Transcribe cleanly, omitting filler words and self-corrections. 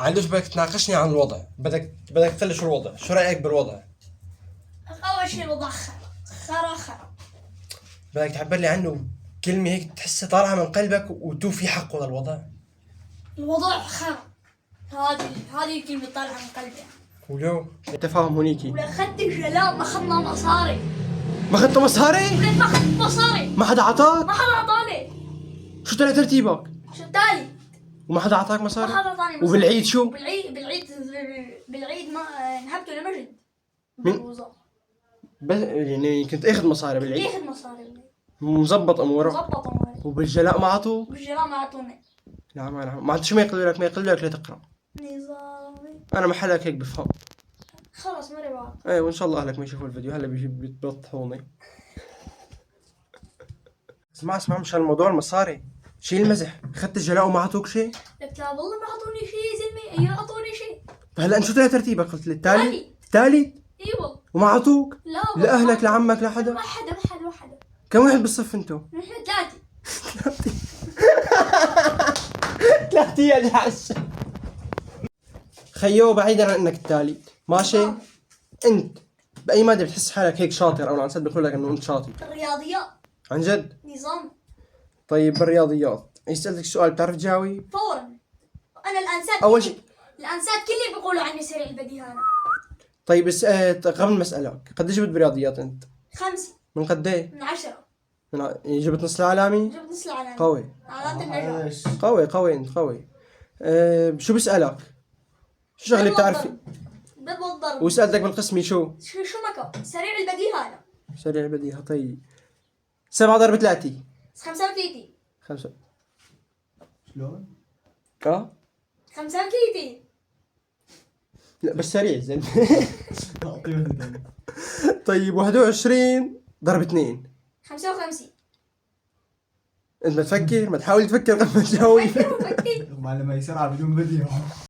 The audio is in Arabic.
عندوش بدك تناقشني عن الوضع، بدك تقول لي شو الوضع، شو رأيك بالوضع؟ أول شيء الوضع خرا. بدك تعبر لي عنه كلمة هيك تحسها طالعة من قلبك وتوفي حقه للوضع. الوضع خرا. هذه كلمة طالعة من قلبي. ولو التفاهم هونيكي ولا أخذت الجلاء ما أخذنا مصاري. ما اخذت مصاري؟ وليت ما أخذت مصاري. ما حدا عطاك؟ ما حدا أعطاني. شو طلع ترتيبك؟ شو التالي؟ وما حدا عطاك ما مصاري؟ حدا أعطاني مصاري. وبالعيد شو؟ بالعيد ما نهبته لمجد. مين؟ بالوزارة. بس يعني كنت اخذ مصاري بالعيد؟ ياخذ مصاري. مزبط امورك؟ مظبط أموري. وبالجلاء ما عطوك؟ بالجلاء ما أعطوني. لا ما عاد شو ما يقولوا لك، ما يقولوا لك لا تقرا. نظامي. انا محلك هيك بفهم. خلص مري بعض. ايه وان شاء الله اهلك ما يشوفوا الفيديو هلا بيطحوني. اسمع مشان الموضوع المصاري، شيل المزح، اخذت الجلاء وما عطوك شيء؟ قلت لا والله ما أعطوني شيء يا زلمة. أيوة أعطوني شيء. هلا انت شو طلع ترتيبك؟ قلت لي التالي؟ تالي. التالي؟ أيوة. وما عطوك؟ لا والله. لاهلك لعمك لحدا؟ ما حدا. كم واحد بالصف انتو؟ نحن ثلاثة. ثلاثة يا جحش. خيو بعيدا عن انك التالي ماشي، انت باي ماده بتحس حالك هيك شاطر او عن جد بيقول لك انه انت شاطر؟ الرياضيات. عن جد؟ نظام. طيب بالرياضيات سألتك سؤال بتعرف تجاوب؟ فورا. أنا الأنسات. اول شيء الأنسات كلهم بيقولوا عني سريع البديهة أنا. طيب قبل ما اسالك قديش جبت برياضيات انت؟ 5 من قد ايه؟ من 10. يعني جبت نص العلامي؟ جبت نص العلامة. قوي علامة النجاح. قوي انت قوي. شو بسألك؟ شو شغلة بتعرفي؟ بالضبط ضرب. وسألتك بالقسمي شو؟ شو مكو؟ سريع البديهة أنا. سريع البديهة. طيب 7 ضرب 3 35. 5 شلون؟ 35. لا بس سريع زين. اعطيه واحدة ثانية. طيب 21 ضرب 2 55. انت ما تفكر، ما تحاول تفكر قبل ما تجاوب. فكر. معلم يسرع بدون فيديو.